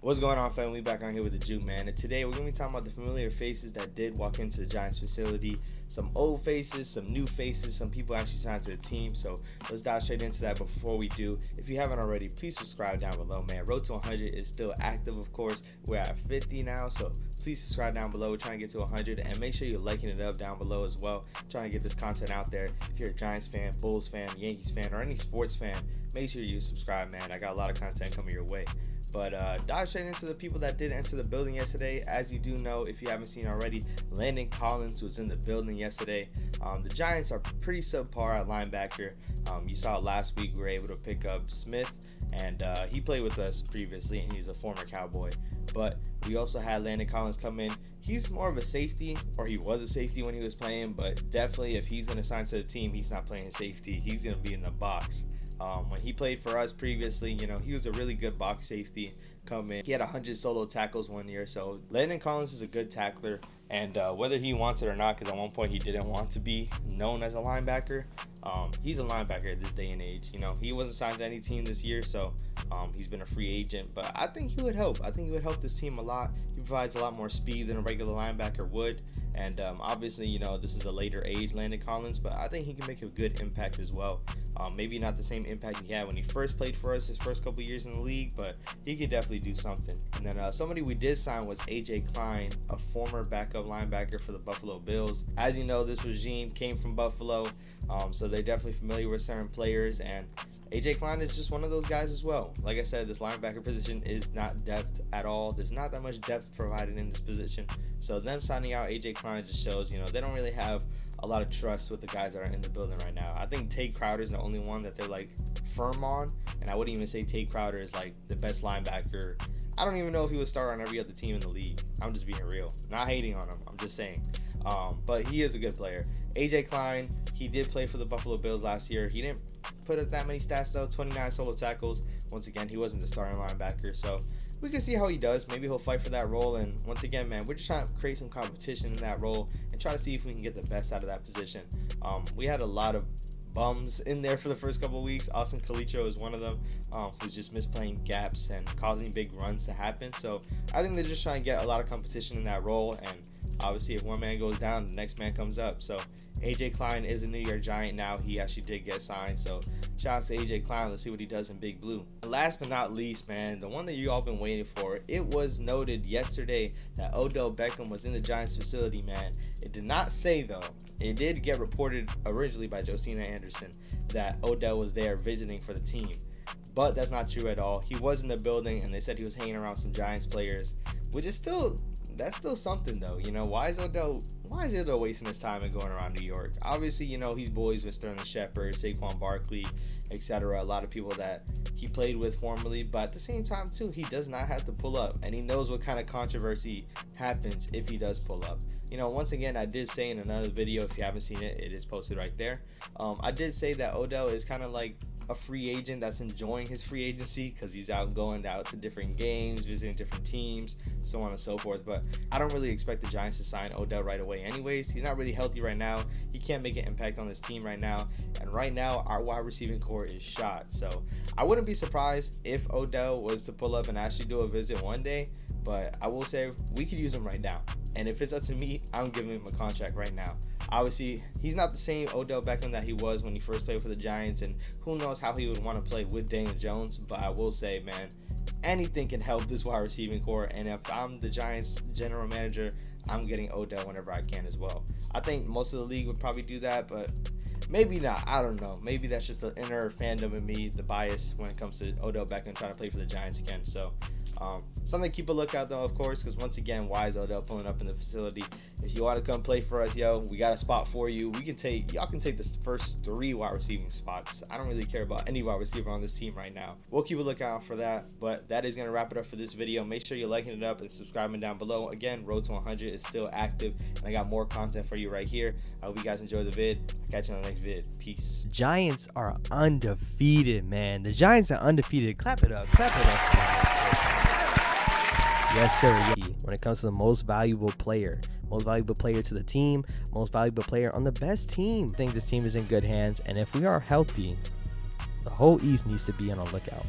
What's going on, fam? We back on here with the Juke, man. And today we're going to be talking about the familiar faces that did walk into the Giants facility. Some old faces, some new faces, some people actually signed to the team. So let's dive straight into that. But before we do, if you haven't already, please subscribe down below, man. Road to 100 is still active, of course. We're at 50 now, so please subscribe down below. We're trying to get to 100, and make sure you're liking it up down below as well. Trying to get this content out there. If you're a Giants fan, Bulls fan, Yankees fan, or any sports fan, make sure you subscribe, man. I got a lot of content coming your way. But dive straight into the people that did enter the building yesterday. As you do know, if you haven't seen already, Landon Collins was in the building yesterday. The Giants are pretty subpar at linebacker. You saw last week we were able to pick up Smith, and he played with us previously, and he's a former Cowboy. But we also had Landon Collins come in. He's more of a safety, or he was a safety when he was playing, but definitely if he's going to sign to the team, he's not playing safety. He's going to be in the box. When he played for us previously, you know, he was a really good box safety come in. He had 100 solo tackles one year, so Landon Collins is a good tackler. And whether he wants it or not, because at one point he didn't want to be known as a linebacker, he's a linebacker at this day and age. You know, he wasn't signed to any team this year, so he's been a free agent. But I think he would help. I think he would help this team a lot. He provides a lot more speed than a regular linebacker would. And obviously, you know, this is a later age Landon Collins, but I think he can make a good impact as well. Maybe not the same impact he had when he first played for us his first couple years in the league, but he could definitely do something. And then somebody we did sign was Klein, a former backup linebacker for the Buffalo Bills. As you know, this regime came from Buffalo, so they're definitely familiar with certain players, and Klein is just one of those guys as well. Like I said, this linebacker position is not depth at all. There's not that much depth provided in this position, so them signing out Klein just shows, you know, they don't really have a lot of trust with the guys that are in the building right now. I think Tate Crowder is the only one that they're like firm on, and I wouldn't even say Tate Crowder is like the best linebacker. I don't even know if he would start on every other team in the league. I'm just being real, not hating on him, I'm just saying. But he is a good player. Klein, he did play for the Buffalo Bills last year. He didn't put up that many stats though, 29 solo tackles. Once again, he wasn't the starting linebacker, so we can see how he does. Maybe he'll fight for that role. And once again, man, we're just trying to create some competition in that role and try to see if we can get the best out of that position. We had a lot of bums in there for the first couple of weeks. Austin Calicho is one of them, who's just misplaying gaps and causing big runs to happen. So I think they're just trying to get a lot of competition in that role, and obviously if one man goes down, the next man comes up. So Klein is a New York Giant now. He actually did get signed, so shout out to Klein. Let's see what he does in Big Blue. And last but not least, man, the one that you all been waiting for. It was noted yesterday that Odell Beckham was in the Giants facility, man. It did not say, though, it did get reported originally by Josina Anderson that Odell was there visiting for the team, but that's not true at all. He was in the building, and they said he was hanging around some Giants players, which is still, that's still something though. You know, why is Odell wasting his time and going around New York? Obviously, you know, he's boys with Sterling Shepard, Saquon Barkley, etc. A lot of people that he played with formerly, but at the same time too, he does not have to pull up, and he knows what kind of controversy happens if he does pull up. You know, once again, I did say in another video, if you haven't seen it, it is posted right there. I did say that Odell is kind of like a free agent that's enjoying his free agency because he's going out to different games, visiting different teams, so on and so forth. But I don't really expect the Giants to sign Odell right away anyways. He's not really healthy right now. He can't make an impact on this team right now, and right now our wide receiving core is shot. So I wouldn't be surprised if Odell was to pull up and actually do a visit one day, but I will say we could use him right now, and if it's up to me, I'm giving him a contract right now. Obviously, he's not the same Odell Beckham that he was when he first played for the Giants, and who knows how he would want to play with Daniel Jones, but I will say, man, anything can help this wide receiving core, and if I'm the Giants general manager, I'm getting Odell whenever I can as well. I think most of the league would probably do that, but maybe not. I don't know. Maybe that's just the inner fandom in me, the bias when it comes to Odell Beckham trying to play for the Giants again. So something to keep a lookout though, of course, because once again, why is Odell pulling up in the facility? If you want to come play for us, yo, we got a spot for you. Y'all can take the first 3 wide receiving spots. I don't really care about any wide receiver on this team right now. We'll keep a lookout for that, but that is going to wrap it up for this video. Make sure you're liking it up and subscribing down below. Again, Road to 100 is still active, and I got more content for you right here. I hope you guys enjoy the vid. I'll catch you on the next vid. Peace. Giants are undefeated, man. The Giants are undefeated. Clap it up. Clap it up. Yes, sir. When it comes to the most valuable player to the team, most valuable player on the best team, I think this team is in good hands. And if we are healthy, the whole East needs to be on a lookout.